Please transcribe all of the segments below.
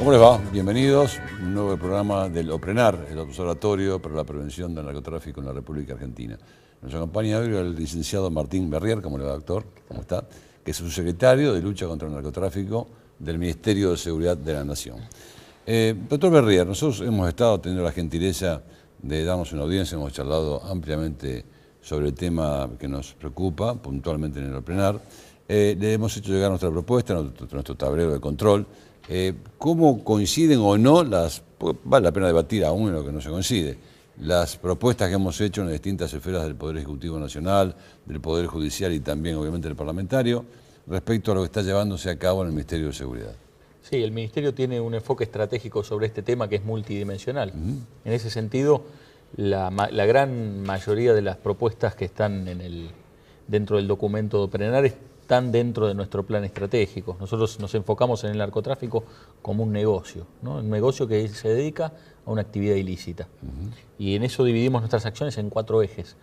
¿Cómo les va? Bienvenidos a un nuevo programa del OPRENAR, el Observatorio para la Prevención del Narcotráfico en la República Argentina. Nos acompaña hoy el licenciado Martín Berrier. ¿Cómo le va, doctor? ¿Cómo está? Que es subsecretario de Lucha contra el Narcotráfico del Ministerio de Seguridad de la Nación. Doctor Berrier, nosotros hemos estado teniendo la gentileza de darnos una audiencia, hemos charlado ampliamente sobre el tema que nos preocupa, puntualmente en el OPRENAR. Le hemos hecho llegar nuestra propuesta, nuestro tablero de control. ¿Cómo coinciden o no vale la pena debatir aún en lo que no se coincide, las propuestas que hemos hecho en las distintas esferas del Poder Ejecutivo Nacional, del Poder Judicial y también obviamente del Parlamentario, respecto a lo que está llevándose a cabo en el Ministerio de Seguridad? Sí, el Ministerio tiene un enfoque estratégico sobre este tema que es multidimensional. En ese sentido, la gran mayoría de las propuestas que están dentro del documento de OPRENAR están dentro de nuestro plan estratégico. Nosotros nos enfocamos en el narcotráfico como un negocio, ¿no? Un negocio que se dedica a una actividad ilícita. Y en eso dividimos nuestras acciones en 4 ejes.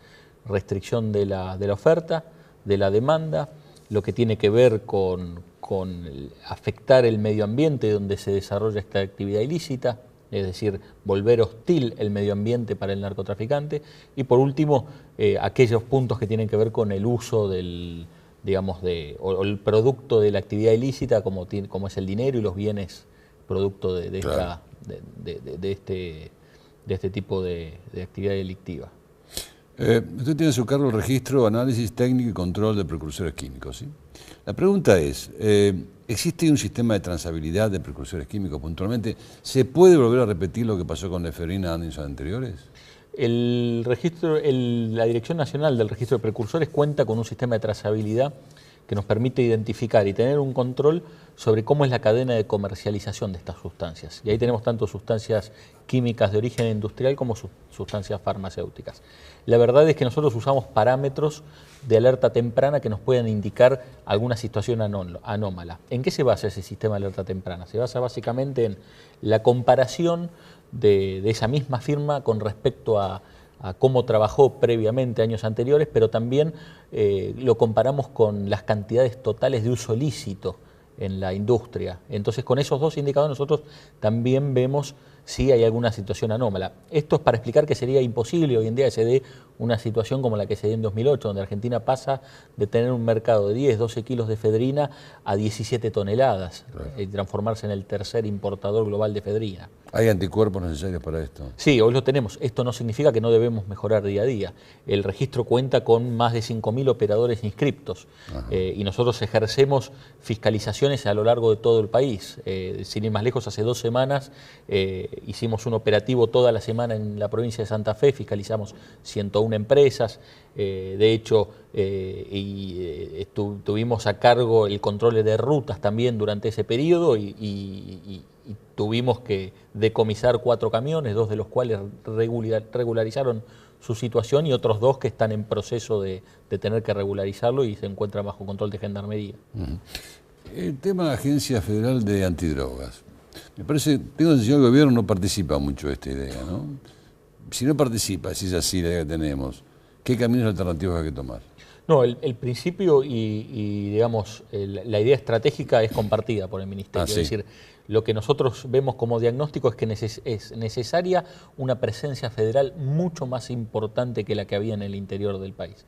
Restricción de la oferta, de la demanda, lo que tiene que ver con afectar el medio ambiente donde se desarrolla esta actividad ilícita, es decir, volver hostil el medio ambiente para el narcotraficante, y por último, aquellos puntos que tienen que ver con el uso o el producto de la actividad ilícita, como es el dinero y los bienes producto de este tipo de actividad delictiva. Usted tiene a su cargo el registro, análisis técnico y control de precursores químicos, ¿sí? La pregunta es, ¿existe un sistema de trazabilidad de precursores químicos puntualmente? ¿Se puede volver a repetir lo que pasó con la efedrina en años anteriores? La Dirección Nacional del Registro de Precursores cuenta con un sistema de trazabilidad que nos permite identificar y tener un control sobre cómo es la cadena de comercialización de estas sustancias. Y ahí tenemos tanto sustancias químicas de origen industrial como sustancias farmacéuticas. La verdad es que nosotros usamos parámetros de alerta temprana que nos puedan indicar alguna situación anómala. ¿En qué se basa ese sistema de alerta temprana? Se basa básicamente en la comparación de esa misma firma con respecto a cómo trabajó previamente años anteriores, pero también lo comparamos con las cantidades totales de uso lícito en la industria. Entonces, con esos 2 indicadores nosotros también vemos si hay alguna situación anómala. Esto es para explicar que sería imposible hoy en día que se dé una situación como la que se dio en 2008, donde Argentina pasa de tener un mercado de 10, 12 kilos de efedrina a 17 toneladas, y transformarse en el tercer importador global de efedrina. ¿Hay anticuerpos necesarios para esto? Sí, hoy lo tenemos. Esto no significa que no debemos mejorar día a día. El registro cuenta con más de 5.000 operadores inscriptos y nosotros ejercemos fiscalizaciones a lo largo de todo el país. Sin ir más lejos, hace 2 semanas hicimos un operativo toda la semana en la provincia de Santa Fe, fiscalizamos 101 empresas. De hecho, tuvimos a cargo el control de rutas también durante ese periodo y tuvimos que decomisar 4 camiones, 2 de los cuales regularizaron su situación y otros 2 que están en proceso de tener que regularizarlo y se encuentran bajo control de Gendarmería. El tema de la Agencia Federal de Antidrogas. Me parece, tengo la sensación que el gobierno no participa mucho de esta idea, ¿no? Si no participa, si es así la idea que tenemos, ¿qué caminos alternativos hay que tomar? No, el principio y digamos, la idea estratégica es compartida por el Ministerio. Sí. Es decir, lo que nosotros vemos como diagnóstico es que es necesaria una presencia federal mucho más importante que la que había en el interior del país.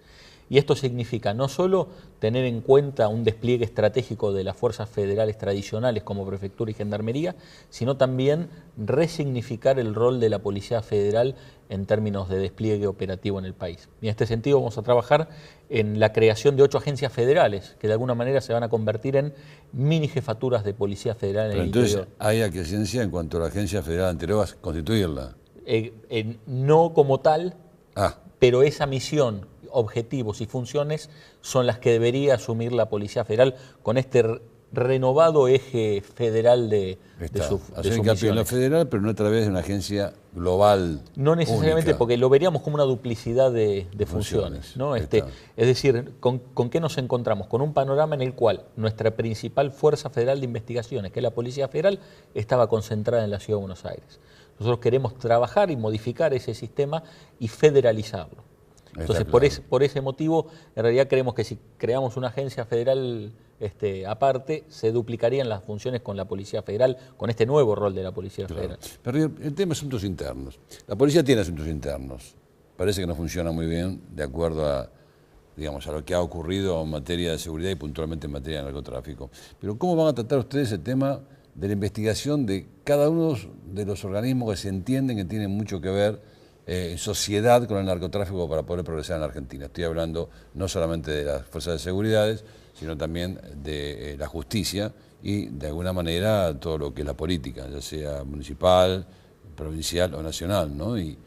Y esto significa no solo tener en cuenta un despliegue estratégico de las fuerzas federales tradicionales como Prefectura y Gendarmería, sino también resignificar el rol de la Policía Federal en términos de despliegue operativo en el país. Y en este sentido vamos a trabajar en la creación de 8 agencias federales que de alguna manera se van a convertir en mini jefaturas de Policía Federal en el interior. Entonces, ¿hay aquiescencia en cuanto a la Agencia Federal de Antidrogas, constituirla? No como tal, pero esa misión, objetivos y funciones son las que debería asumir la Policía Federal con este renovado eje federal de su hacer hincapié en lo federal, pero no a través de una agencia global. No necesariamente, única, porque lo veríamos como una duplicidad de funciones, ¿no? Es decir, ¿con qué nos encontramos? Con un panorama en el cual nuestra principal fuerza federal de investigaciones, que es la Policía Federal, estaba concentrada en la Ciudad de Buenos Aires. Nosotros queremos trabajar y modificar ese sistema y federalizarlo. Entonces, por ese motivo, en realidad creemos que si creamos una agencia federal aparte, se duplicarían las funciones con la Policía Federal, con este nuevo rol de la Policía Federal. Pero el tema de asuntos internos. La policía tiene asuntos internos. Parece que no funciona muy bien de acuerdo a, digamos, a lo que ha ocurrido en materia de seguridad y puntualmente en materia de narcotráfico. Pero ¿cómo van a tratar ustedes el tema de la investigación de cada uno de los organismos que se entienden que tienen mucho que ver en sociedad con el narcotráfico para poder progresar en la Argentina? Estoy hablando no solamente de las fuerzas de seguridad, sino también de la justicia y de alguna manera todo lo que es la política, ya sea municipal, provincial o nacional, ¿no? Y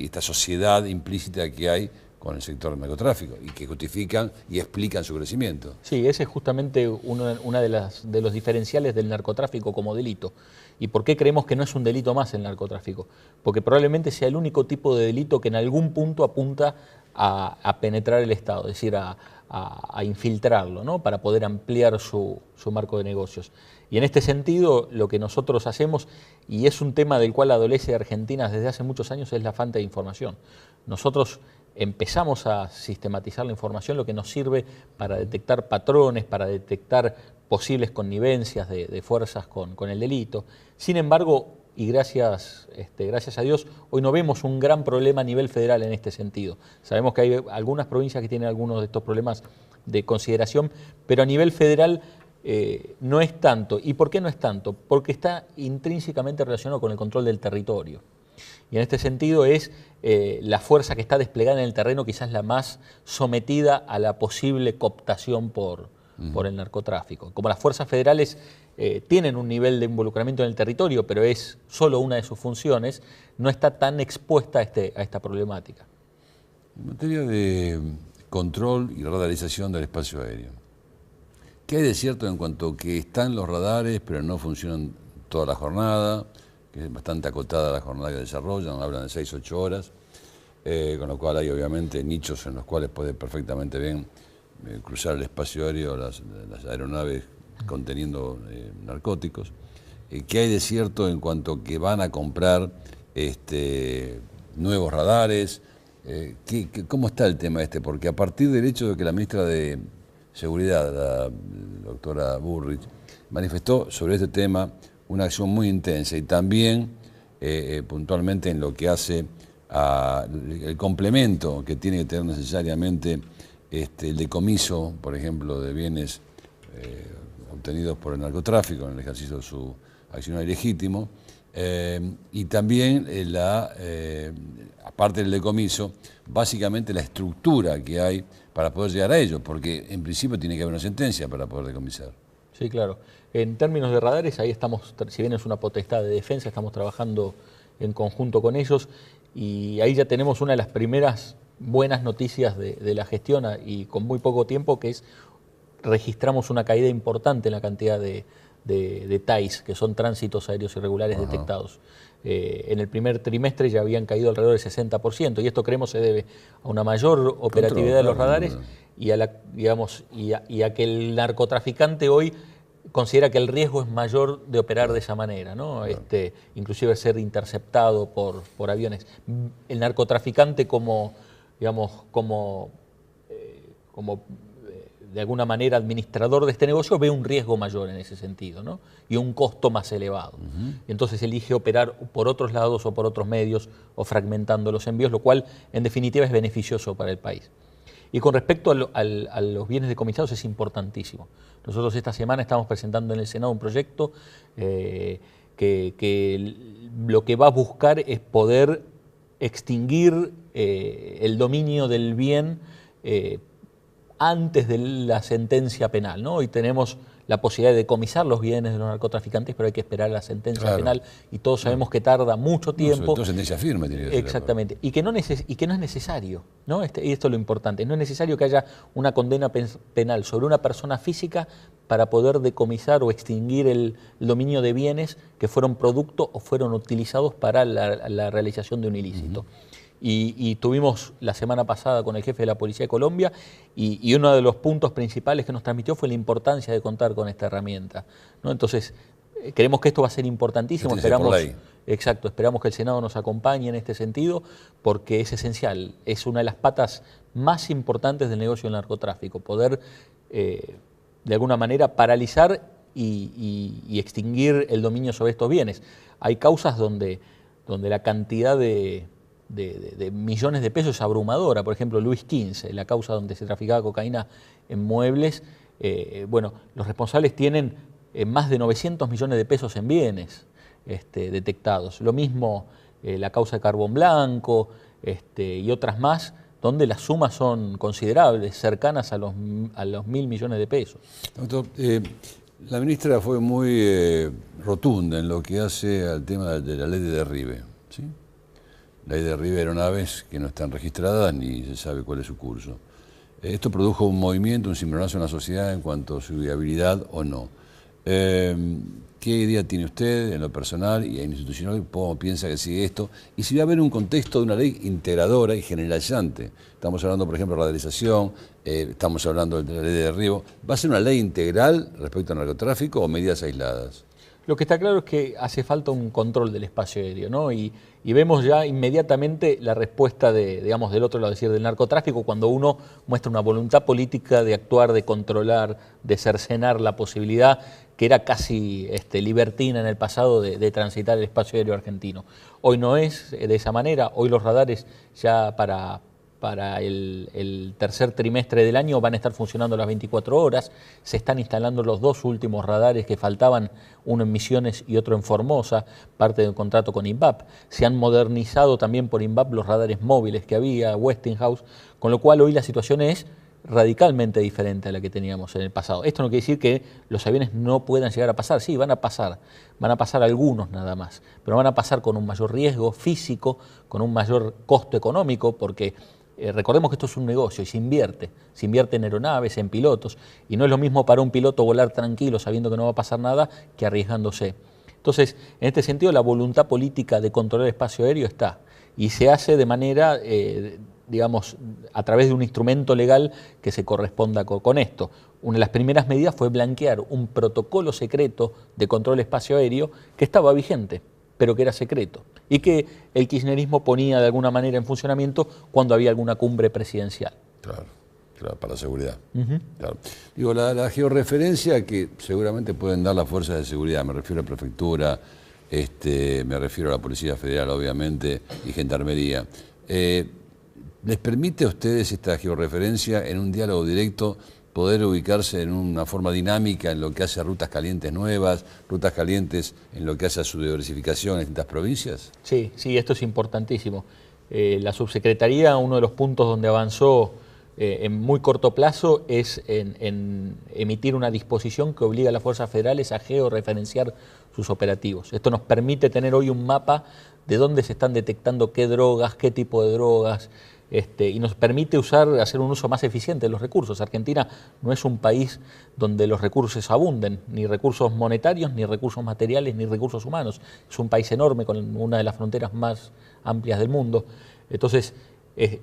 esta sociedad implícita que hay con el sector del narcotráfico y que justifican y explican su crecimiento. Sí, ese es justamente una de los diferenciales del narcotráfico como delito. ¿Y por qué creemos que no es un delito más el narcotráfico? Porque probablemente sea el único tipo de delito que en algún punto apunta a penetrar el Estado, es decir, a infiltrarlo, ¿no? Para poder ampliar su marco de negocios. Y en este sentido, lo que nosotros hacemos, y es un tema del cual adolece Argentina desde hace muchos años, es la falta de información. Nosotros empezamos a sistematizar la información, lo que nos sirve para detectar patrones, para detectar posibles connivencias de fuerzas con el delito. Sin embargo, y gracias a Dios, hoy no vemos un gran problema a nivel federal en este sentido. Sabemos que hay algunas provincias que tienen algunos de estos problemas de consideración, pero a nivel federal no es tanto. ¿Y por qué no es tanto? Porque está intrínsecamente relacionado con el control del territorio. Y en este sentido es la fuerza que está desplegada en el terreno quizás la más sometida a la posible cooptación por el narcotráfico. Como las fuerzas federales tienen un nivel de involucramiento en el territorio, pero es solo una de sus funciones, no está tan expuesta a esta problemática. En materia de control y radarización del espacio aéreo, ¿qué hay de cierto en cuanto que están los radares pero no funcionan toda la jornada? Que es bastante acotada la jornada que desarrollan, hablan de 6-8 horas, con lo cual hay obviamente nichos en los cuales puede perfectamente bien cruzar el espacio aéreo las aeronaves conteniendo narcóticos. ¿Qué hay de cierto en cuanto que van a comprar nuevos radares? ¿Cómo está el tema este? Porque a partir del hecho de que la ministra de Seguridad, la doctora Burrich, manifestó sobre este tema una acción muy intensa y también puntualmente en lo que hace el complemento que tiene que tener necesariamente el decomiso, por ejemplo, de bienes obtenidos por el narcotráfico en el ejercicio de su accionar ilegítimo, y también aparte del decomiso, básicamente la estructura que hay para poder llegar a ello, porque en principio tiene que haber una sentencia para poder decomisar. Sí, claro. En términos de radares, ahí estamos, si bien es una potestad de defensa, estamos trabajando en conjunto con ellos y ahí ya tenemos una de las primeras buenas noticias de la gestión y con muy poco tiempo, que es registramos una caída importante en la cantidad de TAIs, que son tránsitos aéreos irregulares detectados. En el primer trimestre ya habían caído alrededor del 60%, y esto creemos se debe a una mayor operatividad de los radares y a que el narcotraficante hoy considera que el riesgo es mayor de operar de esa manera, ¿no? Inclusive ser interceptado por aviones. El narcotraficante como de alguna manera administrador de este negocio ve un riesgo mayor en ese sentido, ¿no? Y un costo más elevado. Entonces elige operar por otros lados o por otros medios o fragmentando los envíos, lo cual en definitiva es beneficioso para el país. Y con respecto a los bienes decomisados es importantísimo. Nosotros esta semana estamos presentando en el Senado un proyecto que lo que va a buscar es poder extinguir el dominio del bien antes de la sentencia penal, ¿no? Hoy tenemos la posibilidad de decomisar los bienes de los narcotraficantes, pero hay que esperar la sentencia penal y todos sabemos que tarda mucho tiempo. Sobre todo sentencia firme tiene que ser. Exactamente, y que no es necesario, ¿no? Y esto es lo importante, no es necesario que haya una condena penal sobre una persona física para poder decomisar o extinguir el dominio de bienes que fueron producto o fueron utilizados para la realización de un ilícito. Y tuvimos la semana pasada con el jefe de la Policía de Colombia y uno de los puntos principales que nos transmitió fue la importancia de contar con esta herramienta, ¿no? Entonces, creemos que esto va a ser importantísimo. Esperamos que el Senado nos acompañe en este sentido porque es esencial, es una de las patas más importantes del negocio del narcotráfico, poder de alguna manera, paralizar y extinguir el dominio sobre estos bienes. Hay causas donde la cantidad de millones de pesos es abrumadora. Por ejemplo, Luis XV, la causa donde se traficaba cocaína en muebles. Bueno, los responsables tienen más de 900 millones de pesos en bienes detectados. Lo mismo la causa de Carbón Blanco y otras más, donde las sumas son considerables, cercanas a los 1.000 millones de pesos. Doctor, la ministra fue muy rotunda en lo que hace al tema de la ley de derribe, ¿sí? La ley de derribe de aeronaves que no están registradas ni se sabe cuál es su curso. Esto produjo un movimiento, un cimbronazo en la sociedad en cuanto a su viabilidad o no. ¿Qué idea tiene usted en lo personal y en institucional? ¿Cómo piensa que sigue esto? Y si va a haber un contexto de una ley integradora y generalizante. Estamos hablando, por ejemplo, de radicalización, estamos hablando de la ley de derribo. ¿Va a ser una ley integral respecto al narcotráfico o medidas aisladas? Lo que está claro es que hace falta un control del espacio aéreo, ¿no? Y vemos ya inmediatamente la respuesta digamos, del otro lado, es decir, del narcotráfico, cuando uno muestra una voluntad política de actuar, de controlar, de cercenar la posibilidad, que era casi libertina en el pasado, de transitar el espacio aéreo argentino. Hoy no es de esa manera. Hoy los radares ya para el tercer trimestre del año van a estar funcionando las 24 horas. Se están instalando los 2 últimos radares que faltaban, uno en Misiones y otro en Formosa, parte del contrato con INVAP. Se han modernizado también por INVAP los radares móviles que había, Westinghouse, con lo cual hoy la situación es radicalmente diferente a la que teníamos en el pasado. Esto no quiere decir que los aviones no puedan llegar a pasar. Sí, van a pasar algunos nada más, pero van a pasar con un mayor riesgo físico, con un mayor costo económico, porque recordemos que esto es un negocio y se invierte en aeronaves, en pilotos, y no es lo mismo para un piloto volar tranquilo sabiendo que no va a pasar nada que arriesgándose. Entonces, en este sentido, la voluntad política de controlar el espacio aéreo está, y se hace de manera, digamos, a través de un instrumento legal que se corresponda con esto. Una de las primeras medidas fue blanquear un protocolo secreto de control del espacio aéreo que estaba vigente, pero que era secreto, y que el kirchnerismo ponía de alguna manera en funcionamiento cuando había alguna cumbre presidencial. Claro, para la seguridad. Claro. Digo, la georreferencia que seguramente pueden dar las fuerzas de seguridad, me refiero a prefectura, me refiero a la Policía Federal, obviamente, y Gendarmería. ¿Les permite a ustedes esta georreferencia en un diálogo directo poder ubicarse en una forma dinámica en lo que hace a rutas calientes nuevas, rutas calientes en lo que hace a su diversificación en distintas provincias? Sí, esto es importantísimo. La subsecretaría, uno de los puntos donde avanzó en muy corto plazo es en emitir una disposición que obliga a las fuerzas federales a georreferenciar sus operativos. Esto nos permite tener hoy un mapa de dónde se están detectando qué drogas, qué tipo de drogas, y nos permite hacer un uso más eficiente de los recursos. Argentina no es un país donde los recursos abunden, ni recursos monetarios, ni recursos materiales, ni recursos humanos. Es un país enorme con una de las fronteras más amplias del mundo. Entonces,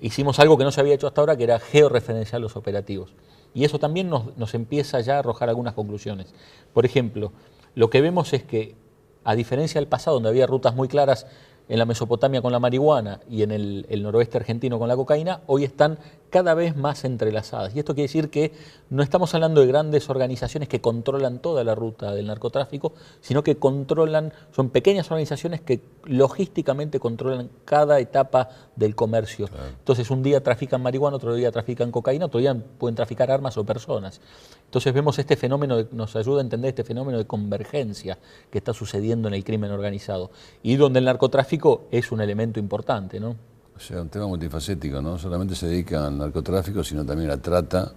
hicimos algo que no se había hecho hasta ahora, que era georreferenciar los operativos. Y eso también nos empieza ya a arrojar algunas conclusiones. Por ejemplo, lo que vemos es que, a diferencia del pasado, donde había rutas muy claras en la Mesopotamia con la marihuana y en el noroeste argentino con la cocaína, hoy están cada vez más entrelazadas. Y esto quiere decir que no estamos hablando de grandes organizaciones que controlan toda la ruta del narcotráfico, sino que son pequeñas organizaciones que logísticamente controlan cada etapa del comercio. Claro. Entonces, un día trafican marihuana, otro día trafican cocaína, otro día pueden traficar armas o personas. Entonces vemos este fenómeno, nos ayuda a entender este fenómeno de convergencia que está sucediendo en el crimen organizado y donde el narcotráfico es un elemento importante, ¿no? O sea, un tema multifacético, ¿no? Solamente se dedica al narcotráfico, sino también a la trata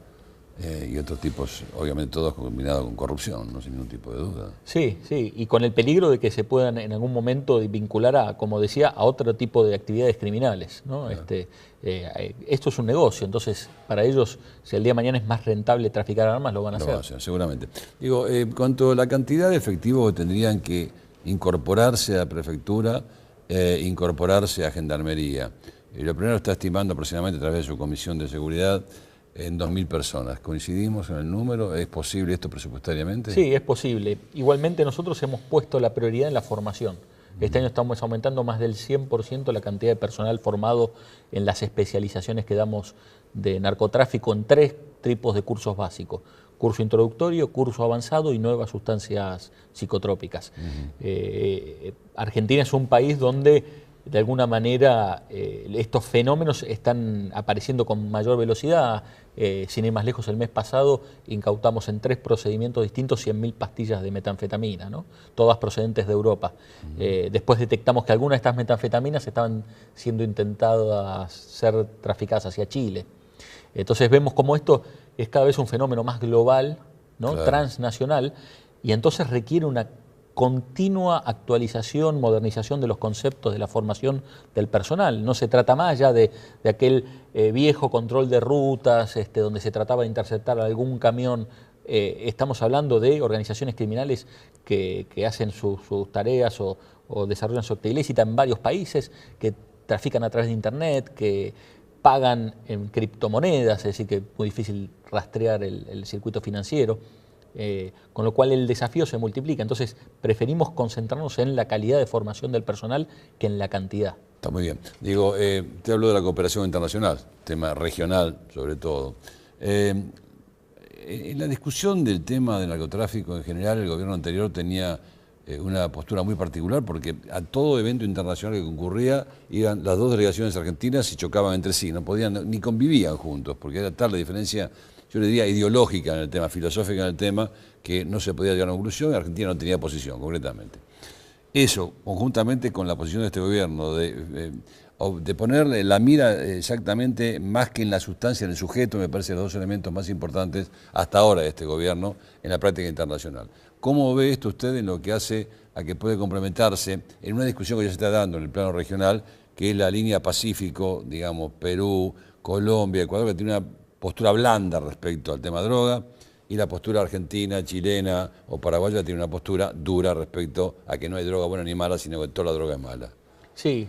y otros tipos, obviamente todos combinados con corrupción, ¿no? Sin ningún tipo de duda. Sí, y con el peligro de que se puedan en algún momento vincular como decía, a otro tipo de actividades criminales, ¿no? Claro. Esto es un negocio, entonces para ellos, si el día de mañana es más rentable traficar armas, lo van a hacer. Lo van a hacer, seguramente. Digo, en cuanto a la cantidad de efectivos que tendrían que incorporarse a la prefectura, incorporarse a Gendarmería. Lo primero está estimando aproximadamente a través de su Comisión de Seguridad en 2.000 personas. ¿Coincidimos en el número? ¿Es posible esto presupuestariamente? Sí, es posible. Igualmente nosotros hemos puesto la prioridad en la formación. Este año estamos aumentando más del 100% la cantidad de personal formado en las especializaciones que damos de narcotráfico en 3 tipos de cursos básicos. curso introductorio, curso avanzado y nuevas sustancias psicotrópicas. Argentina es un país donde de alguna manera estos fenómenos están apareciendo con mayor velocidad. Sin ir más lejos, el mes pasado incautamos en 3 procedimientos distintos 100.000 pastillas de metanfetamina, ¿no? Todas procedentes de Europa. Después detectamos que algunas de estas metanfetaminas estaban siendo intentadas ser traficadas hacia Chile. Entonces vemos como esto es cada vez un fenómeno más global, ¿no? Claro. Transnacional, y entonces requiere una continua actualización, modernización de los conceptos de la formación del personal. No se trata más ya de aquel viejo control de rutas, donde se trataba de interceptar algún camión. Estamos hablando de organizaciones criminales que hacen sus tareas o desarrollan su actividad ilícita en varios países, que trafican a través de Internet, que pagan en criptomonedas, es decir, que es muy difícil rastrear el circuito financiero. Con lo cual el desafío se multiplica. Entonces preferimos concentrarnos en la calidad de formación del personal que en la cantidad. Está muy bien. Digo, te hablo de la cooperación internacional, tema regional sobre todo. En la discusión del tema del narcotráfico en general, el gobierno anterior tenía una postura muy particular porque a todo evento internacional que concurría iban las 2 delegaciones argentinas y chocaban entre sí, no podían ni convivían juntos porque era tal la diferencia, yo le diría ideológica en el tema, filosófica en el tema, que no se podía llegar a una conclusión y Argentina no tenía posición, concretamente. Eso, conjuntamente con la posición de este gobierno, de ponerle la mira exactamente más que en la sustancia, en el sujeto, me parece los 2 elementos más importantes hasta ahora de este gobierno en la práctica internacional. ¿Cómo ve esto usted en lo que hace a que puede complementarse en una discusión que ya se está dando en el plano regional, que es la línea Pacífico, digamos, Perú, Colombia, Ecuador, que tiene una postura blanda respecto al tema droga, y la postura argentina, chilena o paraguaya tiene una postura dura respecto a que no hay droga buena ni mala, sino que toda la droga es mala? Sí,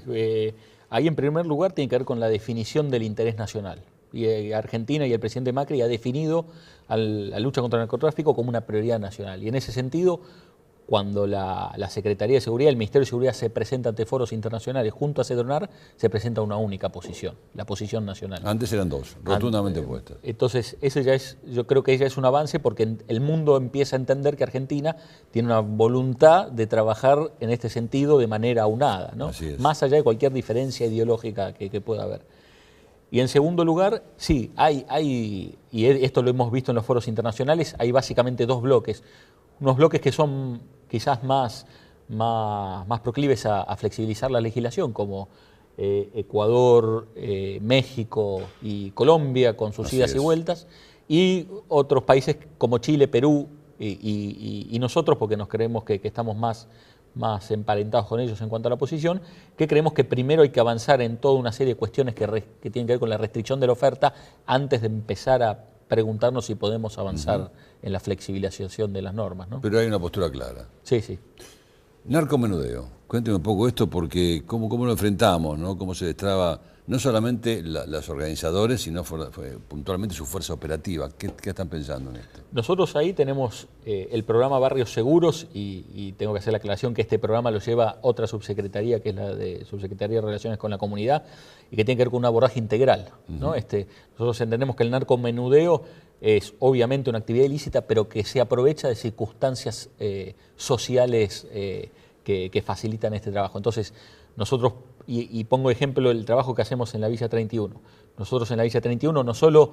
ahí en primer lugar tiene que ver con la definición del interés nacional. Y Argentina y el presidente Macri ha definido la lucha contra el narcotráfico como una prioridad nacional. Y en ese sentido, cuando la Secretaría de Seguridad, el Ministerio de Seguridad se presenta ante foros internacionales junto a CEDRONAR, se presenta una única posición, la posición nacional. Antes eran 2, rotundamente opuestas. Entonces, ese ya es, yo creo que ella es un avance porque el mundo empieza a entender que Argentina tiene una voluntad de trabajar en este sentido de manera aunada, ¿no? Más allá de cualquier diferencia ideológica que pueda haber. Y en segundo lugar, sí, y esto lo hemos visto en los foros internacionales, hay básicamente 2 bloques. Unos bloques que son quizás más proclives a flexibilizar la legislación, como Ecuador, México y Colombia, con sus idas y vueltas, y otros países como Chile, Perú y nosotros, porque nos creemos que estamos más emparentados con ellos en cuanto a la posición, que creemos que primero hay que avanzar en toda una serie de cuestiones que tienen que ver con la restricción de la oferta antes de empezar a preguntarnos si podemos avanzar en la flexibilización de las normas, ¿no? Pero hay una postura clara. Sí, sí. Narcomenudeo. Cuénteme un poco esto porque cómo lo enfrentamos, ¿no? Cómo se destraba no solamente los organizadores, sino puntualmente su fuerza operativa. ¿Qué están pensando en esto? Nosotros ahí tenemos el programa Barrios Seguros y tengo que hacer la aclaración que este programa lo lleva otra subsecretaría, que es la de Subsecretaría de Relaciones con la Comunidad, y que tiene que ver con un abordaje integral, ¿no? Nosotros entendemos que el narcomenudeo es obviamente una actividad ilícita, pero que se aprovecha de circunstancias sociales que facilitan este trabajo. Entonces, nosotros, y pongo ejemplo el trabajo que hacemos en la Villa 31. Nosotros en la Villa 31 no solo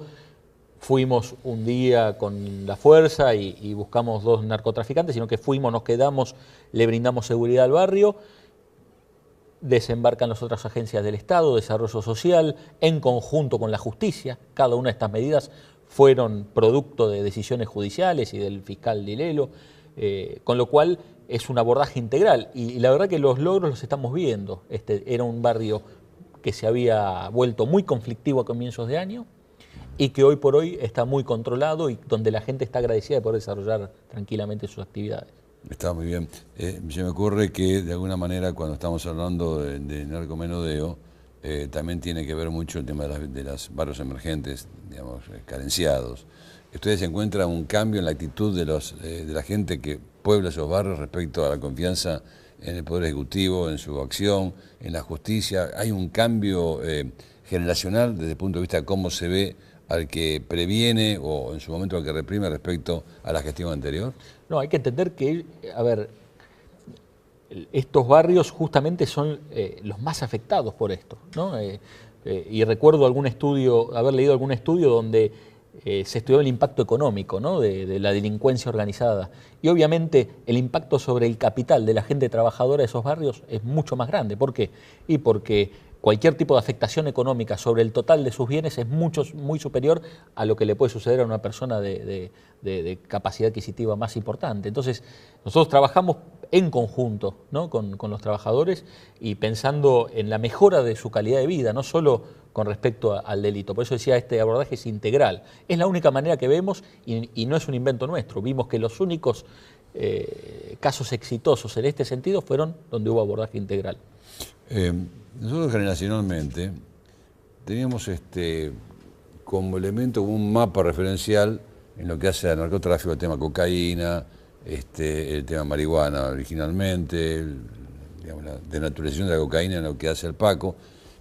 fuimos un día con la fuerza y buscamos 2 narcotraficantes, sino que fuimos, nos quedamos, le brindamos seguridad al barrio, desembarcan las otras agencias del Estado, Desarrollo Social, en conjunto con la justicia. Cada una de estas medidas fueron producto de decisiones judiciales y del fiscal Dilelo, con lo cual es un abordaje integral. Y la verdad que los logros los estamos viendo. Era un barrio que se había vuelto muy conflictivo a comienzos de año y que hoy por hoy está muy controlado y donde la gente está agradecida de poder desarrollar tranquilamente sus actividades. Está muy bien. Se me ocurre que de alguna manera cuando estamos hablando de narcomenudeo, también tiene que ver mucho el tema de los barrios emergentes, digamos, carenciados. ¿Ustedes encuentran un cambio en la actitud de la gente que puebla esos barrios respecto a la confianza en el Poder Ejecutivo, en su acción, en la justicia? ¿Hay un cambio generacional desde el punto de vista de cómo se ve al que previene o en su momento al que reprime respecto a la gestión anterior? No, hay que entender que, a ver, estos barrios justamente son los más afectados por esto, ¿no? Y recuerdo haber leído algún estudio donde se estudió el impacto económico, ¿no? de la delincuencia organizada. Y obviamente el impacto sobre el capital de la gente trabajadora de esos barrios es mucho más grande. ¿Por qué? Y porque cualquier tipo de afectación económica sobre el total de sus bienes es muy superior a lo que le puede suceder a una persona de capacidad adquisitiva más importante. Entonces, nosotros trabajamos en conjunto, ¿no? con los trabajadores y pensando en la mejora de su calidad de vida, no solo con respecto al delito. Por eso decía, este abordaje es integral. Es la única manera que vemos y no es un invento nuestro. Vimos que los únicos casos exitosos en este sentido fueron donde hubo abordaje integral. Nosotros generacionalmente teníamos como elemento un mapa referencial en lo que hace al narcotráfico, el tema cocaína, el tema marihuana originalmente, digamos, la denaturalización de la cocaína en lo que hace el Paco,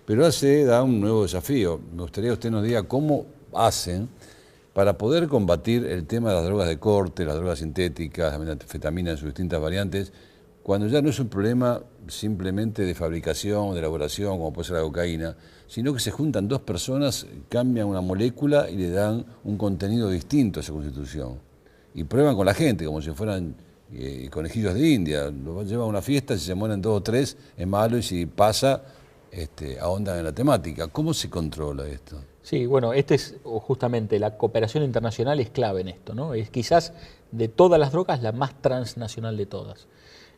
pero da un nuevo desafío. Me gustaría que usted nos diga cómo hacen para poder combatir el tema de las drogas de corte, las drogas sintéticas, la metanfetamina en sus distintas variantes, cuando ya no es un problema simplemente de fabricación, de elaboración, como puede ser la cocaína, sino que se juntan dos personas, cambian una molécula y le dan un contenido distinto a esa constitución. Y prueban con la gente, como si fueran conejillos de India. Lo llevan a una fiesta, si se mueren 2 o 3 es malo, y si pasa, ahondan en la temática. ¿Cómo se controla esto? Sí, bueno, es justamente la cooperación internacional es clave en esto, ¿no? Es quizás de todas las drogas la más transnacional de todas.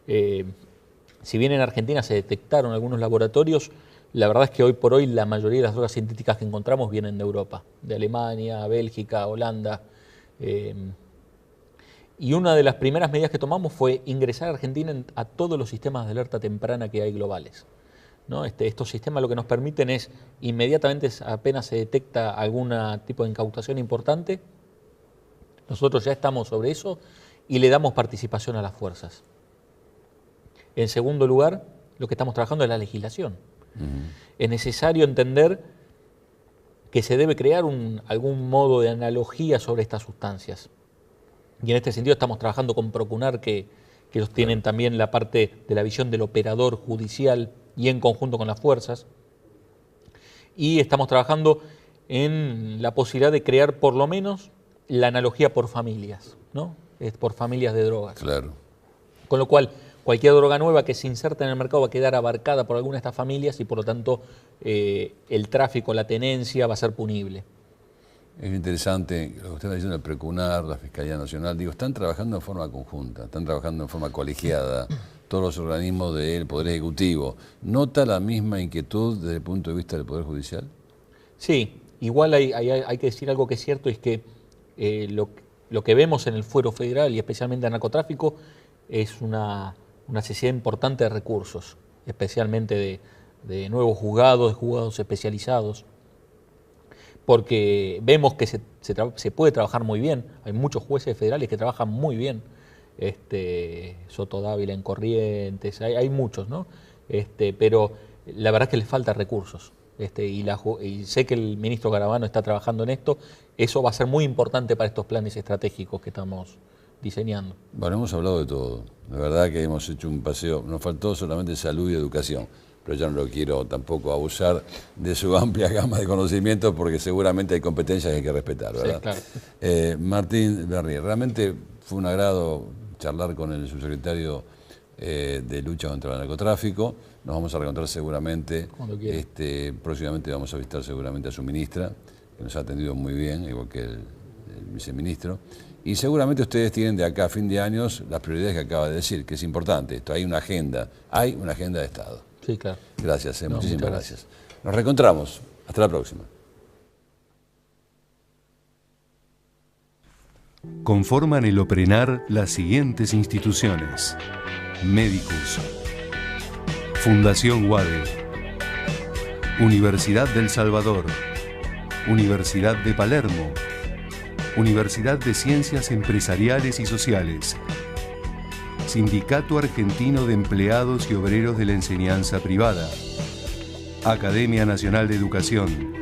Si bien en Argentina se detectaron algunos laboratorios, la verdad es que hoy por hoy la mayoría de las drogas sintéticas que encontramos vienen de Europa, de Alemania, Bélgica, Holanda. Y una de las primeras medidas que tomamos fue ingresar a Argentina a todos los sistemas de alerta temprana que hay globales, ¿no? Estos sistemas lo que nos permiten es, inmediatamente apenas se detecta algún tipo de incautación importante, nosotros ya estamos sobre eso y le damos participación a las fuerzas. En segundo lugar, lo que estamos trabajando es la legislación. Es necesario entender que se debe crear algún modo de analogía sobre estas sustancias. Y en este sentido estamos trabajando con Procunar, que ellos tienen también la parte de la visión del operador judicial y en conjunto con las fuerzas. Y estamos trabajando en la posibilidad de crear por lo menos la analogía por familias, ¿no? Por familias de drogas. Claro. Con lo cual, cualquier droga nueva que se inserte en el mercado va a quedar abarcada por alguna de estas familias y por lo tanto el tráfico, la tenencia va a ser punible. Es interesante lo que usted está diciendo, el Procunar, la Fiscalía Nacional, están trabajando en forma conjunta, están trabajando en forma colegiada, todos los organismos del Poder Ejecutivo. ¿Nota la misma inquietud desde el punto de vista del Poder Judicial? Sí, igual hay que decir algo que es cierto, es que lo que vemos en el fuero federal y especialmente en narcotráfico es una necesidad importante de recursos, especialmente de nuevos juzgados, de juzgados especializados, porque vemos que se puede trabajar muy bien. Hay muchos jueces federales que trabajan muy bien, Soto Dávila en Corrientes, hay muchos, ¿no? Pero la verdad es que les falta recursos, y sé que el ministro Garabano está trabajando en esto. Eso va a ser muy importante para estos planes estratégicos que estamos diseñando. Bueno, hemos hablado de todo, la verdad que hemos hecho un paseo, nos faltó solamente salud y educación, pero yo no lo quiero tampoco abusar de su amplia gama de conocimientos, porque seguramente hay competencias que hay que respetar, ¿verdad? Sí, claro. Martín Berrier, realmente fue un agrado charlar con el subsecretario de lucha contra el narcotráfico. Nos vamos a reencontrar seguramente, próximamente vamos a visitar seguramente a su ministra, que nos ha atendido muy bien, igual que el viceministro. Y seguramente ustedes tienen de acá a fin de años las prioridades que acaba de decir, que es importante esto, hay una agenda de Estado. Sí, claro. Gracias, muchísimas gracias. Nos reencontramos. Hasta la próxima. Conforman el OPRENAR las siguientes instituciones: Medicus, Fundación UADE, Universidad del Salvador, Universidad de Palermo, Universidad de Ciencias Empresariales y Sociales, Sindicato Argentino de Empleados y Obreros de la Enseñanza Privada, Academia Nacional de Educación,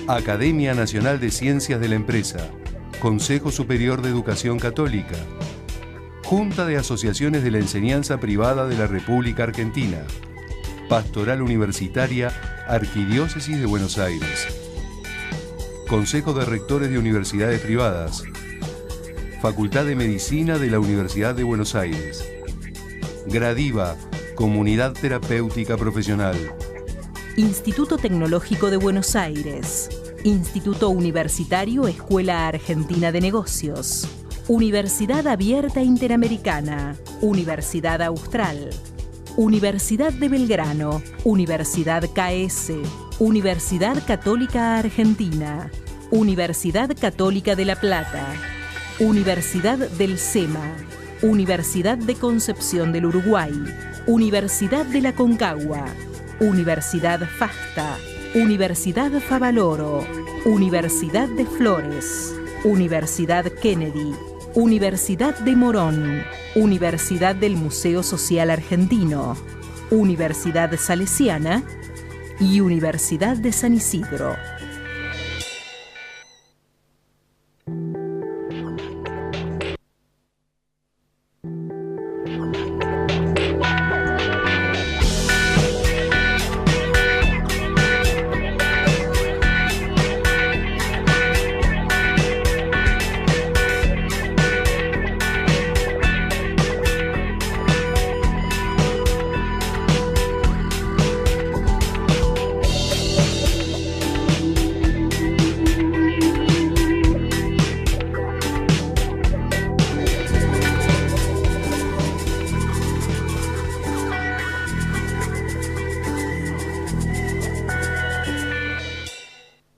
Academia Nacional de Ciencias de la Empresa, Consejo Superior de Educación Católica, Junta de Asociaciones de la Enseñanza Privada de la República Argentina, Pastoral Universitaria, Arquidiócesis de Buenos Aires, Consejo de Rectores de Universidades Privadas, Facultad de Medicina de la Universidad de Buenos Aires, Gradiva, Comunidad Terapéutica Profesional, Instituto Tecnológico de Buenos Aires, Instituto Universitario Escuela Argentina de Negocios, Universidad Abierta Interamericana, Universidad Austral, Universidad de Belgrano, Universidad KS, Universidad Católica Argentina, Universidad Católica de La Plata, Universidad del SEMA, Universidad de Concepción del Uruguay, Universidad de la Concagua, Universidad FASTA, Universidad Favaloro, Universidad de Flores, Universidad Kennedy, Universidad de Morón, Universidad del Museo Social Argentino, Universidad Salesiana y Universidad de San Isidro.